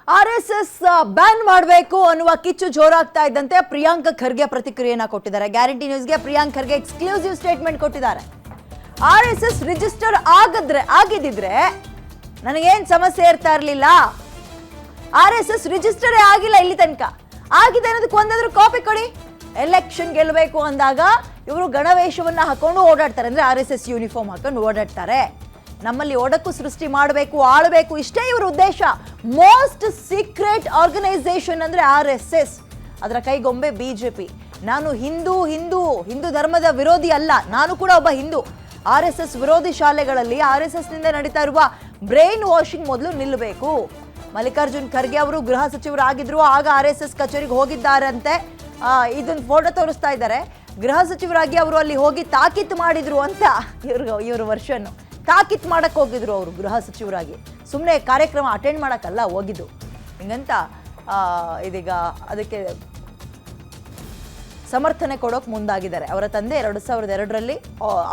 RSS ban ಮಾಡಬೇಕು ಅನ್ನುವ ಕಿಚ್ಚು ಜೋರಾಗ್ತಾ ಇದ್ದಂತೆ ಪ್ರಿಯಾಂಕ ಖರ್ಗೆ ಪ್ರತಿಕ್ರಿಯೆಯನ್ನು ಕೊಟ್ಟಿದ್ದಾರೆ. ಗ್ಯಾರಂಟಿ ನ್ಯೂಸ್ಗೆ ಪ್ರಿಯಾಂಕ ಖರ್ಗೆ ಎಕ್ಸ್ಕ್ಲೂಸಿವ್ ಸ್ಟೇಟ್ಮೆಂಟ್ ಕೊಟ್ಟಿದ್ದಾರೆ. RSS ರಿಜಿಸ್ಟರ್ ಆಗಿದ್ದಿದ್ರೆ ನನಗೇನು ಸಮಸ್ಯೆ ಇರ್ತಾ ಇರಲಿಲ್ಲ. RSS ರಿಜಿಸ್ಟರೇ ಆಗಿಲ್ಲ ಇಲ್ಲಿ ತನಕ. ಆಗಿದೆ ಅನ್ನೋದಕ್ಕೆ ಒಂದಾದ್ರೂ ಕಾಪಿ ಕೊಡಿ. ಎಲೆಕ್ಷನ್ ಗೆಲ್ಲಬೇಕು ಅಂದಾಗ ಇವರು ಗಣವೇಶವನ್ನ ಹಾಕೊಂಡು ಓಡಾಡ್ತಾರೆ, ಅಂದ್ರೆ RSS ಯೂನಿಫಾರ್ಮ್ ಹಾಕೊಂಡು ಓಡಾಡ್ತಾರೆ. ನಮ್ಮಲ್ಲಿ ಒಡಕು ಸೃಷ್ಟಿ ಮಾಡಬೇಕು, ಆಳಬೇಕು, ಇಷ್ಟೇ ಇವರ ಉದ್ದೇಶ. ಮೋಸ್ಟ್ ಸೀಕ್ರೆಟ್ ಆರ್ಗನೈಸೇಷನ್ ಅಂದ್ರೆ RSS. ಅದರ ಕೈಗೊಂಬೆ ಬಿಜೆಪಿ. ನಾನು ಹಿಂದೂ ಧರ್ಮದ ವಿರೋಧಿ ಅಲ್ಲ, ನಾನು ಕೂಡ ಒಬ್ಬ ಹಿಂದೂ. RSS ವಿರೋಧಿ ಶಾಲೆಗಳಲ್ಲಿ RSS ನಿಂದ ನಡೀತಾ ಇರುವ ಬ್ರೈನ್ ವಾಷಿಂಗ್ ಮೊದಲು ನಿಲ್ಲಬೇಕು. ಮಲ್ಲಿಕಾರ್ಜುನ್ ಖರ್ಗೆ ಅವರು ಗೃಹ ಸಚಿವರಾಗಿದ್ರು, ಆಗ RSS ಕಚೇರಿಗೆ ಹೋಗಿದ್ದಾರಂತೆ. ಇದನ್ನ ಫೋಟೋ ತೋರಿಸ್ತಾ ಇದ್ದಾರೆ. ಗೃಹ ಸಚಿವರಾಗಿ ಅವರು ಅಲ್ಲಿ ಹೋಗಿ ತಾಕೀತು ಮಾಡಿದ್ರು ಅಂತ ಇವ್ರ ವರ್ಷನ್. ತಾಕೀತು ಮಾಡಕ್ ಹೋಗಿದ್ರು ಅವರು ಗೃಹ ಸಚಿವರಾಗಿ, ಸುಮ್ಮನೆ ಕಾರ್ಯಕ್ರಮ ಅಟೆಂಡ್ ಮಾಡಕ್ಕಲ್ಲ ಹೋಗಿದ್ದು. ಹಿಂಗಂತ ಇದೀಗ ಅದಕ್ಕೆ ಸಮರ್ಥನೆ ಕೊಡೋಕೆ ಮುಂದಾಗಿದ್ದಾರೆ. ಅವರ ತಂದೆ 2002ರಲ್ಲಿ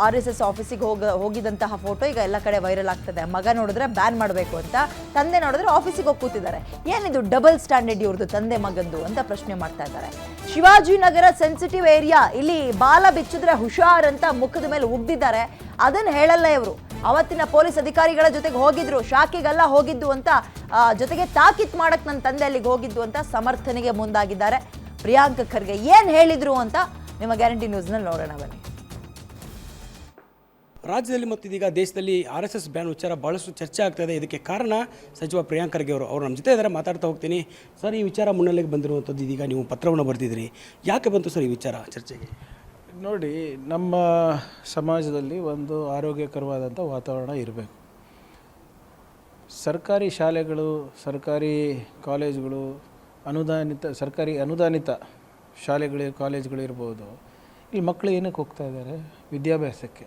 RSS ಆಫೀಸಿಗೆ ಹೋಗಿದಂತಹ ಫೋಟೋ ಈಗ ಎಲ್ಲ ಕಡೆ ವೈರಲ್ ಆಗ್ತದೆ. ಮಗ ನೋಡಿದ್ರೆ ಬ್ಯಾನ್ ಮಾಡಬೇಕು ಅಂತ, ತಂದೆ ನೋಡಿದ್ರೆ ಆಫೀಸಿಗೆ ಹೋಗಿ ಕೂತಿದ್ದಾರೆ. ಏನಿದು ಡಬಲ್ ಸ್ಟ್ಯಾಂಡರ್ಡ್ ಇವ್ರದ್ದು ತಂದೆ ಮಗಂದು ಅಂತ ಪ್ರಶ್ನೆ ಮಾಡ್ತಾ ಇದ್ದಾರೆ. ಶಿವಾಜಿನಗರ ಸೆನ್ಸಿಟಿವ್ ಏರಿಯಾ, ಇಲ್ಲಿ ಬಾಲ ಬಿಚ್ಚಿದ್ರೆ ಹುಷಾರ್ ಅಂತ ಮುಖದ ಮೇಲೆ ಉಗ್ದಿದ್ದಾರೆ. ಅದನ್ನ ಹೇಳಲ್ಲ ಇವರು. ಅವತ್ತಿನ ಪೊಲೀಸ್ ಅಧಿಕಾರಿಗಳ ಜೊತೆಗೆ ಹೋಗಿದ್ರು, ಶಾಖೆಗೆಲ್ಲ ಹೋಗಿದ್ದು ಅಂತ, ಜೊತೆಗೆ ತಾಕೀತ್ ಮಾಡಕ್ ನನ್ನ ತಂದೆ ಅಲ್ಲಿಗೆ ಹೋಗಿದ್ದು ಅಂತ ಸಮರ್ಥನೆಗೆ ಮುಂದಾಗಿದ್ದಾರೆ. ಪ್ರಿಯಾಂಕ ಖರ್ಗೆ ಏನ್ ಹೇಳಿದ್ರು ಅಂತ ನಿಮ್ಮ ಗ್ಯಾರಂಟಿ ನ್ಯೂಸ್ನಲ್ಲಿ ನೋಡೋಣ ಬನ್ನಿ. ರಾಜ್ಯದಲ್ಲಿ ಮತ್ತು ಇದೀಗ ದೇಶದಲ್ಲಿ RSS ಬ್ಯಾನ್ ವಿಚಾರ ಭಾಳಷ್ಟು ಚರ್ಚೆ ಆಗ್ತಾಯಿದೆ. ಇದಕ್ಕೆ ಕಾರಣ ಸಚಿವ ಪ್ರಿಯಾಂಕ ಖರ್ಗೆ ಅವರು ನಮ್ಮ ಜೊತೆ ಇದ್ದಾರೆ, ಮಾತಾಡ್ತಾ ಹೋಗ್ತೀನಿ. ಸರ್, ಈ ವಿಚಾರ ಮುನ್ನೆಲೆಗೆ ಬಂದಿರುವಂಥದ್ದು, ಇದೀಗ ನೀವು ಪತ್ರವನ್ನು ಬರೆದಿದ್ರಿ, ಯಾಕೆ ಬಂತು ಸರ್ ಈ ವಿಚಾರ ಚರ್ಚೆಗೆ? ನೋಡಿ, ನಮ್ಮ ಸಮಾಜದಲ್ಲಿ ಒಂದು ಆರೋಗ್ಯಕರವಾದಂಥ ವಾತಾವರಣ ಇರಬೇಕು. ಸರ್ಕಾರಿ ಶಾಲೆಗಳು, ಸರ್ಕಾರಿ ಕಾಲೇಜುಗಳು, ಸರ್ಕಾರಿ ಅನುದಾನಿತ ಶಾಲೆಗಳು, ಕಾಲೇಜುಗಳು ಇರ್ಬೋದು. ಇಲ್ಲಿ ಮಕ್ಕಳು ಏನಕ್ಕೆ ಹೋಗ್ತಾ ಇದ್ದಾರೆ? ವಿದ್ಯಾಭ್ಯಾಸಕ್ಕೆ.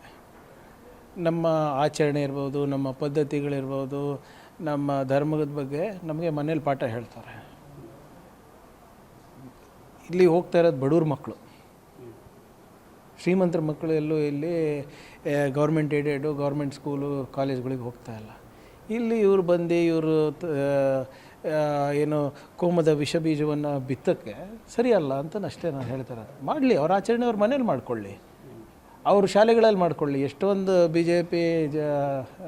ನಮ್ಮ ಆಚರಣೆ ಇರ್ಬೋದು, ನಮ್ಮ ಪದ್ಧತಿಗಳಿರ್ಬೋದು, ನಮ್ಮ ಧರ್ಮದ ಬಗ್ಗೆ ನಮಗೆ ಮನೇಲಿ ಪಾಠ ಹೇಳ್ತಾರೆ. ಇಲ್ಲಿ ಹೋಗ್ತಾ ಇರೋದು ಬಡವ್ರ ಮಕ್ಕಳು. ಶ್ರೀಮಂತರ ಮಕ್ಕಳು ಎಲ್ಲೂ ಇಲ್ಲಿ ಗೌರ್ಮೆಂಟ್ ಏಡೆಡು ಗೌರ್ಮೆಂಟ್ ಸ್ಕೂಲು ಕಾಲೇಜ್ಗಳಿಗೆ ಹೋಗ್ತಾ ಇಲ್ಲ. ಇಲ್ಲಿ ಇವರು ಬಂದು ಇವರು ಏನು ಕೋಮದ ವಿಷ ಬೀಜವನ್ನು ಬಿತ್ತಕ್ಕೆ ಸರಿಯಲ್ಲ ಅಂತ ಅಷ್ಟೇ ನಾನು ಹೇಳ್ತಾರೆ. ಮಾಡಲಿ, ಅವ್ರ ಆಚರಣೆ ಅವ್ರ ಮನೇಲಿ ಮಾಡ್ಕೊಳ್ಳಿ, ಅವ್ರ ಶಾಲೆಗಳಲ್ಲಿ ಮಾಡ್ಕೊಳ್ಳಿ. ಎಷ್ಟೊಂದು BJP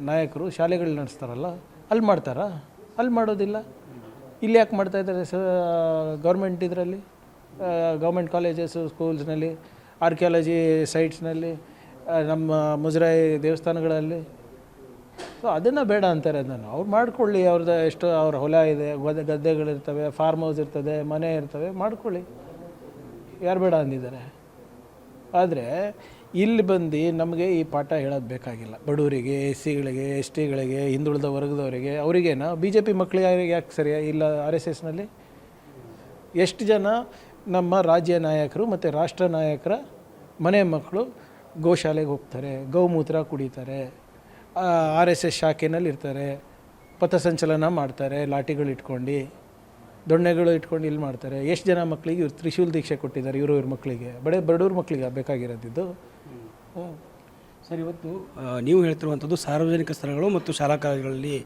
ನಾಯಕರು ಶಾಲೆಗಳು ನಡೆಸ್ತಾರಲ್ಲ, ಅಲ್ಲಿ ಮಾಡ್ತಾರಾ? ಅಲ್ಲಿ ಮಾಡೋದಿಲ್ಲ. ಇಲ್ಲಿ ಯಾಕೆ ಮಾಡ್ತಾಯಿದ್ದಾರೆ ಗೌರ್ಮೆಂಟ್ ಇದರಲ್ಲಿ, ಗೌರ್ಮೆಂಟ್ ಕಾಲೇಜಸ್ಸು, ಸ್ಕೂಲ್ಸ್ನಲ್ಲಿ, ಆರ್ಕಿಯಾಲಜಿ ಸೈಟ್ಸ್ನಲ್ಲಿ, ನಮ್ಮ ಮುಜರಾಯಿ ದೇವಸ್ಥಾನಗಳಲ್ಲಿ? ಸೊ ಅದನ್ನು ಬೇಡ ಅಂತಾರೆ. ನಾನು ಅವ್ರು ಮಾಡ್ಕೊಳ್ಳಿ, ಅವ್ರದ್ದು ಎಷ್ಟು ಅವ್ರ ಹೊಲ ಇದೆ, ಗದ್ದೆಗಳಿರ್ತವೆ, ಫಾರ್ಮ್ ಹೌಸ್ ಇರ್ತದೆ, ಮನೆ ಇರ್ತವೆ, ಮಾಡ್ಕೊಳ್ಳಿ, ಯಾರು ಬೇಡ ಅಂದಿದ್ದಾರೆ. ಆದರೆ ಇಲ್ಲಿ ಬಂದು ನಮಗೆ ಈ ಪಾಠ ಹೇಳೋದು ಬೇಕಾಗಿಲ್ಲ. ಬಡವರಿಗೆ, SCಗಳಿಗೆ, STಗಳಿಗೆ, ಹಿಂದುಳಿದ ವರ್ಗದವರಿಗೆ, ಅವರಿಗೇನ BJP ಮಕ್ಕಳಿಗೆ ಯಾಕೆ ಸರಿಯಾ ಇಲ್ಲ? RSSನಲ್ಲಿ ಎಷ್ಟು ಜನ ನಮ್ಮ ರಾಜ್ಯ ನಾಯಕರು ಮತ್ತು ರಾಷ್ಟ್ರ ನಾಯಕರ ಮನೆ ಮಕ್ಕಳು ಗೋಶಾಲೆಗೆ ಹೋಗ್ತಾರೆ, ಗೌಮೂತ್ರ ಕುಡಿತಾರೆ, RSS ಶಾಖೆನಲ್ಲಿ ಇರ್ತಾರೆ, ಪಥಸಂಚಲನ ಮಾಡ್ತಾರೆ, ಲಾಠಿಗಳು ಇಟ್ಕೊಂಡು, ದೊಣ್ಣೆಗಳು ಇಟ್ಕೊಂಡು ಇಲ್ಲಿ ಮಾಡ್ತಾರೆ. ಎಷ್ಟು ಜನ ಮಕ್ಕಳಿಗೆ ಇವ್ರು ತ್ರಿಶೂಲ್ ದೀಕ್ಷೆ ಕೊಟ್ಟಿದ್ದಾರೆ, ಇವ್ರ ಮಕ್ಕಳಿಗೆ, ಬಡವ್ರ ಮಕ್ಕಳಿಗೆ ಬೇಕಾಗಿರೋದಿದ್ದು. ಸರ್, ಇವತ್ತು ನೀವು ಹೇಳ್ತಿರುವಂಥದ್ದು ಸಾರ್ವಜನಿಕ ಸ್ಥಳಗಳು ಮತ್ತು ಶಾಲಾ ಕಾಲೇಜುಗಳಲ್ಲಿ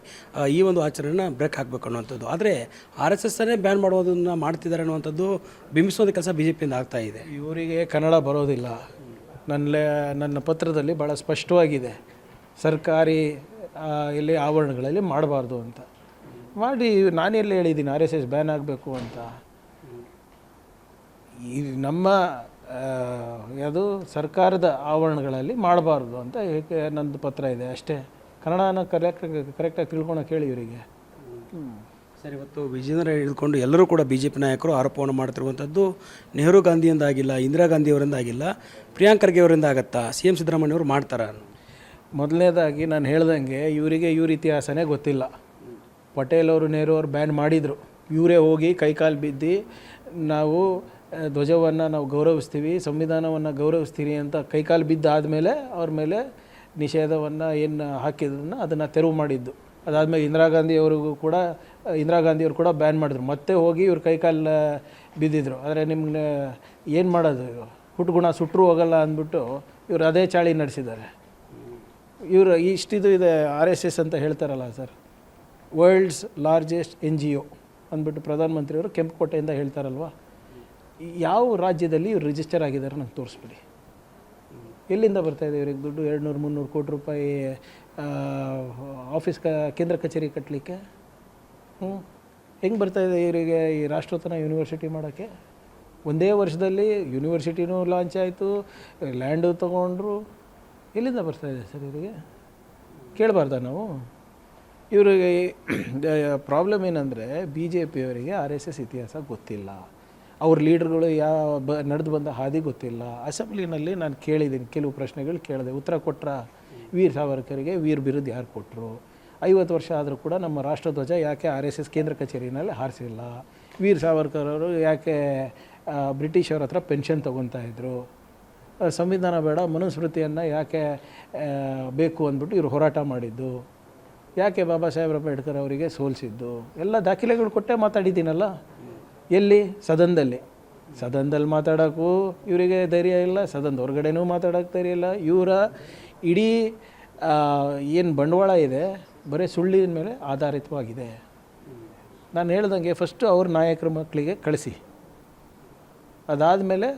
ಈ ಒಂದು ಆಚರಣೆನ ಬ್ರೇಕ್ ಹಾಕಬೇಕು ಅನ್ನುವಂಥದ್ದು. ಆದರೆ RSSನ್ನೇ ಬ್ಯಾನ್ ಮಾಡೋದನ್ನು ಮಾಡ್ತಿದ್ದಾರೆ ಅನ್ನುವಂಥದ್ದು ಬಿಂಬಿಸೋದು ಕೆಲಸ BJPಯಿಂದ ಆಗ್ತಾ ಇದೆ. ಇವರಿಗೆ ಕನ್ನಡ ಬರೋದಿಲ್ಲ. ನನ್ನ ಪತ್ರದಲ್ಲಿ ಭಾಳ ಸ್ಪಷ್ಟವಾಗಿದೆ, ಸರ್ಕಾರಿ ಇಲ್ಲಿ ಆವರಣಗಳಲ್ಲಿ ಮಾಡಬಾರ್ದು ಅಂತ. ಮಾಡಿ ನಾನೆಲ್ಲ ಹೇಳಿದ್ದೀನಿ RSS ಬ್ಯಾನ್ ಆಗಬೇಕು ಅಂತ. ಈ ನಮ್ಮ ಯಾವುದು ಸರ್ಕಾರದ ಆವರಣಗಳಲ್ಲಿ ಮಾಡಬಾರ್ದು ಅಂತ ನಂದು ಪತ್ರ ಇದೆ ಅಷ್ಟೇ. ಕನ್ನಡನ ಕರೆಕ್ಟಾಗಿ ತಿಳ್ಕೊಳಕ್ಕೆ ಹೇಳಿ ಇವರಿಗೆ. ಸರ್, ಇವತ್ತು ವಿಜಯನಗರ ಹಿಡಿದುಕೊಂಡು ಎಲ್ಲರೂ ಕೂಡ BJP ನಾಯಕರು ಆರೋಪವನ್ನು ಮಾಡ್ತಿರುವಂಥದ್ದು ನೆಹರು ಗಾಂಧಿಯಿಂದ ಆಗಿಲ್ಲ, ಇಂದಿರಾ ಗಾಂಧಿಯವರಿಂದ ಆಗಿಲ್ಲ, ಪ್ರಿಯಾಂಕ ಖರ್ಗೆ ಅವರಿಂದ ಆಗತ್ತಾ? CM ಸಿದ್ದರಾಮಯ್ಯವರು ಮಾಡ್ತಾರ? ಮೊದಲನೇದಾಗಿ ನಾನು ಹೇಳ್ದಂಗೆ ಇವರಿಗೆ ಇವ್ರ ಇತಿಹಾಸನೇ ಗೊತ್ತಿಲ್ಲ. ಪಟೇಲ್ ಅವರು, ನೆಹರು ಅವರು ಬ್ಯಾನ್ ಮಾಡಿದರು. ಇವರೇ ಹೋಗಿ ಕೈಕಾಲು ಬಿದ್ದು ನಾವು ಧ್ವಜವನ್ನು ನಾವು ಗೌರವಿಸ್ತೀವಿ, ಸಂವಿಧಾನವನ್ನು ಗೌರವಿಸ್ತೀವಿ ಅಂತ ಕೈಕಾಲು ಬಿದ್ದಾದಮೇಲೆ ಅವ್ರ ಮೇಲೆ ನಿಷೇಧವನ್ನು ಏನು ಹಾಕಿದ್ದನ್ನು ಅದನ್ನು ತೆರವು ಮಾಡಿದ್ದು. ಅದಾದಮೇಲೆ ಇಂದಿರಾ ಗಾಂಧಿಯವರು ಕೂಡ ಬ್ಯಾನ್ ಮಾಡಿದ್ರು. ಮತ್ತೆ ಹೋಗಿ ಇವ್ರು ಕೈಕಾಲು ಬಿದ್ದಿದ್ರು. ಆದರೆ ನಿಮ್ಗೆ ಏನು ಮಾಡೋದು, ಹುಟ್ಟುಗುಣ ಸುಟ್ಟರು ಹೋಗಲ್ಲ ಅಂದ್ಬಿಟ್ಟು ಇವರು ಅದೇ ಚಾಳಿ ನಡೆಸಿದ್ದಾರೆ. ಇವರು ಇಷ್ಟಿದು ಇದೆ RSS ಅಂತ ಹೇಳ್ತಾರಲ್ಲ ಸರ್, ವರ್ಲ್ಡ್ಸ್ ಲಾರ್ಜೆಸ್ಟ್ NGO. ಅಂದ್ಬಿಟ್ಟು ಪ್ರಧಾನಮಂತ್ರಿಯವರು ಕೆಂಪುಕೋಟೆಯಿಂದ ಹೇಳ್ತಾರಲ್ವ, ಯಾವ ರಾಜ್ಯದಲ್ಲಿ ಇವ್ರು ರಿಜಿಸ್ಟರ್ ಆಗಿದ್ದಾರೆ ನಂಗೆ ತೋರಿಸ್ಬಿಡಿ. ಎಲ್ಲಿಂದ ಬರ್ತಾಯಿದೆ ಇವ್ರಿಗೆ ದುಡ್ಡು? 200-300 ಕೋಟಿ ರೂಪಾಯಿ ಆಫೀಸ್ ಕೇಂದ್ರ ಕಚೇರಿ ಕಟ್ಟಲಿಕ್ಕೆ? ಹೆಂಗೆ ಬರ್ತಾಯಿದೆ ಇವರಿಗೆ ಈ ರಾಷ್ಟ್ರೋತ್ತನ ಯೂನಿವರ್ಸಿಟಿ ಮಾಡೋಕ್ಕೆ? ಒಂದೇ ವರ್ಷದಲ್ಲಿ ಯೂನಿವರ್ಸಿಟಿನೂ ಲಾಂಚ್ ಆಯಿತು, ಲ್ಯಾಂಡು ತೊಗೊಂಡ್ರು. ಎಲ್ಲಿಂದ ಬರ್ತಾಯಿದೆ ಸರ್ ಇವರಿಗೆ? ಕೇಳಬಾರ್ದ ನಾವು? ಇವರಿಗೆ ಪ್ರಾಬ್ಲಮ್ ಏನಂದರೆ BJPಯವರಿಗೆ RSS ಇತಿಹಾಸ ಗೊತ್ತಿಲ್ಲ, ಅವ್ರ ಲೀಡರ್ಗಳು ನಡೆದು ಬಂದ ಹಾದಿ ಗೊತ್ತಿಲ್ಲ. ಅಸೆಂಬ್ಲಿನಲ್ಲಿ ನಾನು ಕೇಳಿದ್ದೀನಿ, ಕೆಲವು ಪ್ರಶ್ನೆಗಳು ಕೇಳಿದೆ, ಉತ್ತರ ಕೊಟ್ಟರ. ವೀರ್ ಸಾವರ್ಕರ್ಗೆ ವೀರ್ ಬಿರುದು ಯಾರು ಕೊಟ್ಟರು? 50 ವರ್ಷ ಆದರೂ ಕೂಡ ನಮ್ಮ ರಾಷ್ಟ್ರಧ್ವಜ ಯಾಕೆ RSS ಕೇಂದ್ರ ಕಚೇರಿನಲ್ಲಿ ಹಾರಿಸಿಲ್ಲ? ವೀರ್ ಸಾವರ್ಕರ್ ಅವರು ಯಾಕೆ ಬ್ರಿಟಿಷವ್ರ ಹತ್ರ ಪೆನ್ಷನ್ ತೊಗೊತಾಯಿದ್ರು? ಸಂವಿಧಾನ ಬೇಡ, ಮನುಸ್ಮೃತಿಯನ್ನು ಯಾಕೆ ಬೇಕು ಅಂದ್ಬಿಟ್ಟು ಇವರು ಹೋರಾಟ ಮಾಡಿದ್ದು? ಯಾಕೆ ಬಾಬಾ ಸಾಹೇಬ್ ಅಂಬೇಡ್ಕರ್ ಅವರಿಗೆ ಸೋಲಿಸಿದ್ದು? ಎಲ್ಲ ದಾಖಲೆಗಳು ಕೊಟ್ಟೇ ಮಾತಾಡಿದ್ದೀನಲ್ಲ. ಎಲ್ಲಿ? ಸದನದಲ್ಲಿ ಮಾತಾಡೋಕ್ಕೂ ಇವರಿಗೆ ಧೈರ್ಯ ಇಲ್ಲ, ಸದನದ ಹೊರಗಡೆನೂ ಮಾತಾಡೋಕ್ಕೆ ಧೈರ್ಯ ಇಲ್ಲ. ಇವರ ಇಡೀ ಏನು ಬಂಡವಾಳ ಇದೆ ಬರೀ ಸುಳ್ಳಿನ ಮೇಲೆ ಆಧಾರಿತವಾಗಿದೆ. ನಾನು ಹೇಳ್ದಂಗೆ ಫಸ್ಟು ಅವ್ರ ನಾಯಕರ ಮಕ್ಕಳಿಗೆ ಕಳಿಸಿ, ಅದಾದಮೇಲೆ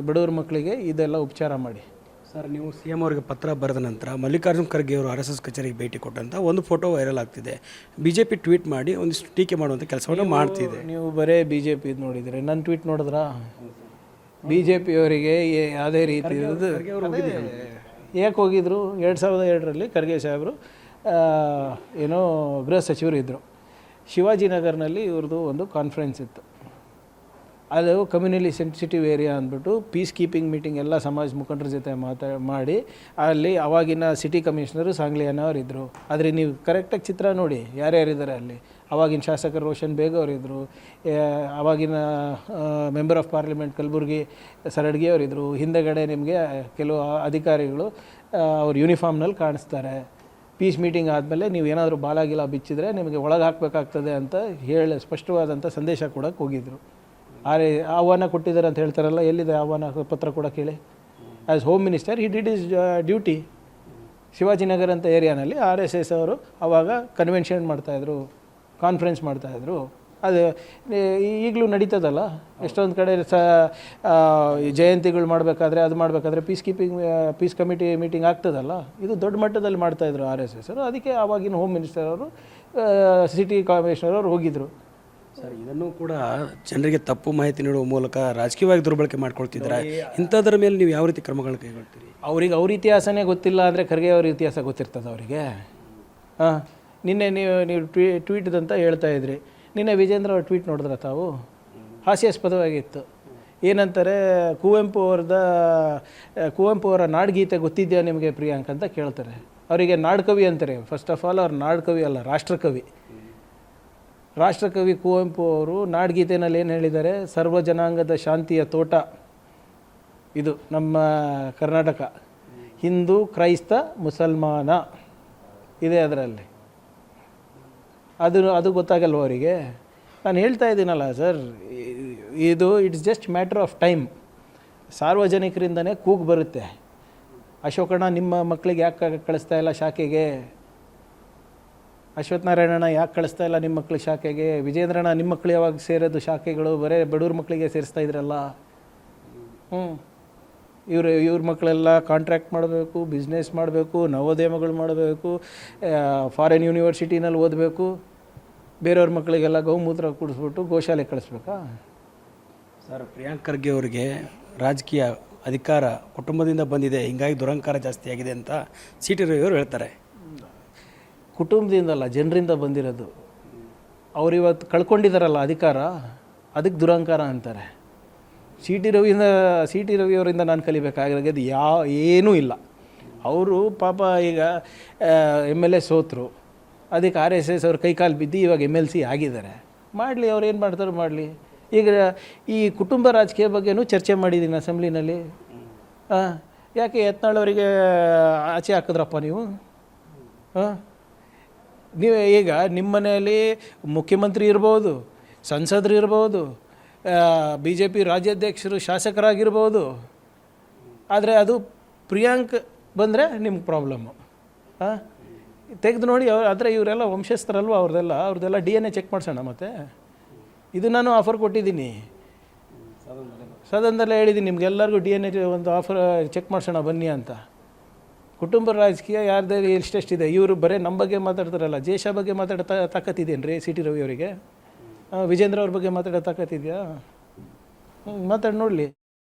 ಬಡವ್ರ ಮಕ್ಕಳಿಗೆ ಇದೆಲ್ಲ ಉಪಚಾರ ಮಾಡಿ. ಸರ್, ನೀವು CM ಅವರಿಗೆ ಪತ್ರ ಬರೆದ ನಂತರ ಮಲ್ಲಿಕಾರ್ಜುನ್ ಖರ್ಗೆ ಅವರು RSS ಕಚೇರಿಗೆ ಭೇಟಿ ಕೊಟ್ಟಂಥ ಒಂದು ಫೋಟೋ ವೈರಲ್ ಆಗ್ತಿದೆ. BJP ಟ್ವೀಟ್ ಮಾಡಿ ಒಂದಿಷ್ಟು ಟೀಕೆ ಮಾಡುವಂಥ ಕೆಲಸವನ್ನು ಮಾಡ್ತಿದೆ. ನೀವು ಬರೇ BJP ಇದು ನೋಡಿದರೆ, ನನ್ನ ಟ್ವೀಟ್ ನೋಡಿದ್ರಾ? BJPಯವರಿಗೆ ಯಾವುದೇ ರೀತಿ ಇರೋದು ಯಾಕೆ ಹೋಗಿದ್ರು? 2002ರಲ್ಲಿ ಖರ್ಗೆ ಸಾಹೇಬರು ಏನೋ ಗೃಹ ಸಚಿವರು ಇದ್ದರು. ಶಿವಾಜಿನಗರ್ನಲ್ಲಿ ಇವ್ರದ್ದು ಒಂದು ಕಾನ್ಫರೆನ್ಸ್ ಇತ್ತು. ಅದು ಕಮ್ಯುನಲಿ ಸೆನ್ಸಿಟಿವ್ ಏರಿಯಾ ಅಂದ್ಬಿಟ್ಟು ಪೀಸ್ ಕೀಪಿಂಗ್ ಮೀಟಿಂಗ್ ಎಲ್ಲ ಸಮಾಜ ಮುಖಂಡರ ಜೊತೆ ಮಾಡಿ ಅಲ್ಲಿ ಅವಾಗಿನ ಸಿಟಿ ಕಮಿಷನರು ಸಾಂಗ್ಲಿಯನ್ನವ್ರು ಇದ್ದರು. ಆದರೆ ನೀವು ಕರೆಕ್ಟಾಗಿ ಚಿತ್ರ ನೋಡಿ ಯಾರ್ಯಾರಿದ್ದಾರೆ ಅಲ್ಲಿ. ಅವಾಗಿನ ಶಾಸಕರು ರೋಷನ್ ಬೇಗ್ ಅವರಿದ್ದರು, ಅವಾಗಿನ member of parliament Kalaburagi Saradgi ಅವರಿದ್ದರು. ಹಿಂದೆಗಡೆ ನಿಮಗೆ ಕೆಲವು ಅಧಿಕಾರಿಗಳು ಅವ್ರ ಯೂನಿಫಾರ್ಮ್ನಲ್ಲಿ ಕಾಣಿಸ್ತಾರೆ. ಪೀಸ್ ಮೀಟಿಂಗ್ ಆದಮೇಲೆ ನೀವು ಏನಾದರೂ ಬಾಲಾಗಿಲ ಬಿಚ್ಚಿದ್ರೆ ನಿಮಗೆ ಒಳಗೆ ಹಾಕಬೇಕಾಗ್ತದೆ ಅಂತ ಹೇಳಿ ಸ್ಪಷ್ಟವಾದಂಥ ಸಂದೇಶ ಕೊಡೋಕ್ಕೆ ಹೋಗಿದ್ದರು. ಆಹ್ವಾನ ಕೊಟ್ಟಿದ್ದಾರೆ ಅಂತ ಹೇಳ್ತಾರಲ್ಲ, ಎಲ್ಲಿದೆ ಆಹ್ವಾನ ಪತ್ರ ಕೊಡೋಕೆ ಹೇಳಿ? As home minister he did is duty. Shivajinagar ಅಂತ ಏರಿಯಾನಲ್ಲಿ RSS ಅವರು ಆವಾಗ ಕನ್ವೆನ್ಷನ್ ಮಾಡ್ತಾಯಿದ್ರು, ಕಾನ್ಫರೆನ್ಸ್ ಮಾಡ್ತಾಯಿದ್ರು. ಅದು ಈಗಲೂ ನಡೀತದಲ್ಲ, ಎಷ್ಟೊಂದು ಕಡೆ ಜಯಂತಿಗಳು ಮಾಡಬೇಕಾದ್ರೆ ಅದು ಮಾಡಬೇಕಾದ್ರೆ ಪೀಸ್ ಕಮಿಟಿ ಮೀಟಿಂಗ್ ಆಗ್ತದಲ್ಲ. ಇದು ದೊಡ್ಡ ಮಟ್ಟದಲ್ಲಿ ಮಾಡ್ತಾಯಿದ್ರು RSS ಅವರು. ಅದಕ್ಕೆ ಆವಾಗಿನ ಹೋಮ್ ಮಿನಿಸ್ಟರ್ ಅವರು ಸಿಟಿ ಕಮಿಷನರ್ ಅವರು ಹೋಗಿದ್ದರು. ಸರ್, ಇದನ್ನು ಕೂಡ ಜನರಿಗೆ ತಪ್ಪು ಮಾಹಿತಿ ನೀಡುವ ಮೂಲಕ ರಾಜಕೀಯವಾಗಿ ದುರ್ಬಳಕೆ ಮಾಡ್ಕೊಳ್ತಿದ್ದಾರೆ. ಇಂಥದ್ರ ಮೇಲೆ ನೀವು ಯಾವ ರೀತಿ ಕ್ರಮಗಳನ್ನು ಕೈಗೊಳ್ತೀರಿ? ಅವ್ರಿಗೆ ಅವ್ರ ಇತಿಹಾಸನೇ ಗೊತ್ತಿಲ್ಲ ಅಂದರೆ ಖರ್ಗೆ ಅವ್ರ ಇತಿಹಾಸ ಗೊತ್ತಿರ್ತದೆ ಅವರಿಗೆ? ನಿನ್ನೆ ನೀವು ಟ್ವೀಟ್ದಂತ ಹೇಳ್ತಾ ಇದ್ರಿ. ನಿನ್ನೆ ವಿಜೇಂದ್ರ ಅವ್ರ ಟ್ವೀಟ್ ನೋಡಿದ್ರೆ ತಾವು ಹಾಸ್ಯಾಸ್ಪದವಾಗಿತ್ತು. ಏನಂತಾರೆ, ಕುವೆಂಪು ಅವರ ನಾಡಗೀತೆ ಗೊತ್ತಿದೆಯಾ ನಿಮಗೆ ಪ್ರಿಯಾಂಕ್ ಅಂತ ಕೇಳ್ತಾರೆ. ಅವರಿಗೆ ನಾಡಕವಿ ಅಂತಾರೆ. ಫಸ್ಟ್ ಆಫ್ ಆಲ್ ಅವ್ರು ನಾಡಕವಿ ಅಲ್ಲ, ರಾಷ್ಟ್ರಕವಿ ಕುವೆಂಪು ಅವರು ನಾಡಗೀತೆನಲ್ಲಿ ಏನು ಹೇಳಿದ್ದಾರೆ? ಸರ್ವ ಜನಾಂಗದ ಶಾಂತಿಯ ತೋಟ ಇದು ನಮ್ಮ ಕರ್ನಾಟಕ, ಹಿಂದೂ ಕ್ರೈಸ್ತ ಮುಸಲ್ಮಾನ ಇದೆ ಅದರಲ್ಲಿ. ಅದು ಗೊತ್ತಾಗಲ್ವ ಅವರಿಗೆ? ನಾನು ಹೇಳ್ತಾ ಇದ್ದೀನಲ್ಲ sir, it's just matter of time. ಸಾರ್ವಜನಿಕರಿಂದನೇ ಕೂಗು ಬರುತ್ತೆ, ಅಶೋಕಣ್ಣ ನಿಮ್ಮ ಮಕ್ಕಳಿಗೆ ಯಾಕೆ ಕಳಿಸ್ತಾ ಇಲ್ಲ ಶಾಖೆಗೆ? ಅಶ್ವತ್ಥನಾರಾಯಣಣ್ಣ ಯಾಕೆ ಕಳಿಸ್ತಾ ಇಲ್ಲ ನಿಮ್ಮ ಮಕ್ಕಳು ಶಾಖೆಗೆ? ವಿಜೇಂದ್ರಣ್ಣ ನಿಮ್ಮ ಮಕ್ಕಳು ಯಾವಾಗ ಸೇರೋದು ಶಾಖೆಗಳು? ಬರೀ ಬಡವ್ರ ಮಕ್ಕಳಿಗೆ ಸೇರಿಸ್ತಾ ಇದ್ರಲ್ಲ. ಇವ್ರ ಮಕ್ಕಳೆಲ್ಲ ಕಾಂಟ್ರಾಕ್ಟ್ ಮಾಡಬೇಕು, ಬಿಸ್ನೆಸ್ ಮಾಡಬೇಕು, ನವೋದ್ಯಮಗಳು ಮಾಡಬೇಕು, ಫಾರಿನ್ ಯೂನಿವರ್ಸಿಟಿನಲ್ಲಿ ಓದಬೇಕು. ಬೇರೆಯವ್ರ ಮಕ್ಕಳಿಗೆಲ್ಲ ಗೌಮೂತ್ರ ಕುಡಿಸ್ಬಿಟ್ಟು ಗೋಶಾಲೆ ಕಳಿಸ್ಬೇಕಾ? ಸರ್, ಪ್ರಿಯಾಂಕ್ ಖರ್ಗೆ ಅವರಿಗೆ ರಾಜಕೀಯ ಅಧಿಕಾರ ಕುಟುಂಬದಿಂದ ಬಂದಿದೆ, ಹೀಗಾಗಿ ದುರಂಕಾರ ಜಾಸ್ತಿ ಆಗಿದೆ ಅಂತ CT ರವಿಯವರು ಹೇಳ್ತಾರೆ. ಕುಟುಂಬದಿಂದಲ್ಲ, ಜನರಿಂದ ಬಂದಿರೋದು. ಅವ್ರು ಇವತ್ತು ಕಳ್ಕೊಂಡಿದ್ದಾರಲ್ಲ ಅಧಿಕಾರ, ಅದಕ್ಕೆ ದುರಂಕಾರ ಅಂತಾರೆ. CT ರವಿಯವರಿಂದ ನಾನು ಕಲಿಬೇಕಾಗಿರೋದು ಏನೂ ಇಲ್ಲ. ಅವರು ಪಾಪ ಈಗ MLA ಸೋತರು, ಅದಕ್ಕೆ RSS ಅವ್ರ ಕೈಕಾಲು ಬಿದ್ದು ಇವಾಗ MLC ಆಗಿದ್ದಾರೆ. ಮಾಡಲಿ, ಅವ್ರು ಏನು ಮಾಡ್ತಾರೋ ಮಾಡಲಿ. ಈಗ ಈ ಕುಟುಂಬ ರಾಜಕೀಯ ಬಗ್ಗೆನೂ ಚರ್ಚೆ ಮಾಡಿದ್ದೀನಿ ಅಸೆಂಬ್ಲಿನಲ್ಲಿ. ಯಾಕೆ ಯತ್ನಾಳ್ ಅವರಿಗೆ ಆಚೆ ಹಾಕಿದ್ರಪ್ಪ ನೀವು? ನೀವು ಈಗ ನಿಮ್ಮ ಮನೆಯಲ್ಲಿ ಮುಖ್ಯಮಂತ್ರಿ ಇರ್ಬೋದು, ಸಂಸದರು ಇರ್ಬೋದು, BJP ರಾಜ್ಯಾಧ್ಯಕ್ಷರು ಶಾಸಕರಾಗಿರ್ಬೋದು, ಆದರೆ ಅದು ಪ್ರಿಯಾಂಕ್ ಬಂದರೆ ನಿಮ್ಗೆ ಪ್ರಾಬ್ಲಮ್ಮು. ತೆಗೆದು ನೋಡಿ ಆದರೆ ಇವರೆಲ್ಲ ವಂಶಸ್ಥರಲ್ವ ಅವ್ರದ್ದೆಲ್ಲ DNA ಚೆಕ್ ಮಾಡಿಸೋಣ ಮತ್ತೆ. ಇದು ನಾನು ಆಫರ್ ಕೊಟ್ಟಿದ್ದೀನಿ, ಸದನದಲ್ಲೇ ಹೇಳಿದ್ದೀನಿ ನಿಮ್ಗೆಲ್ಲರಿಗೂ DNA ಒಂದು ಆಫರ್ ಚೆಕ್ ಮಾಡಿಸೋಣ ಬನ್ನಿ ಅಂತ. ಕುಟುಂಬ ರಾಜಕೀಯ ಯಾರ್ದು ಎಷ್ಟೆಷ್ಟಿದೆ, ಇವರು ಬರೀ ನಮ್ಮ ಬಗ್ಗೆ ಮಾತಾಡ್ತಾರಲ್ಲ, ದೇಶ ಬಗ್ಗೆ ಮಾತಾಡೋ ತಾಕತ್ತಿದೇನು ರೀ CT ರವಿ ಅವರಿಗೆ? ವಿಜೇಂದ್ರ ಅವ್ರ ಬಗ್ಗೆ ಮಾತಾಡೋ ತಾಕತ್ತಿದೆಯಾ? ಮಾತಾಡಿ ನೋಡಲಿ.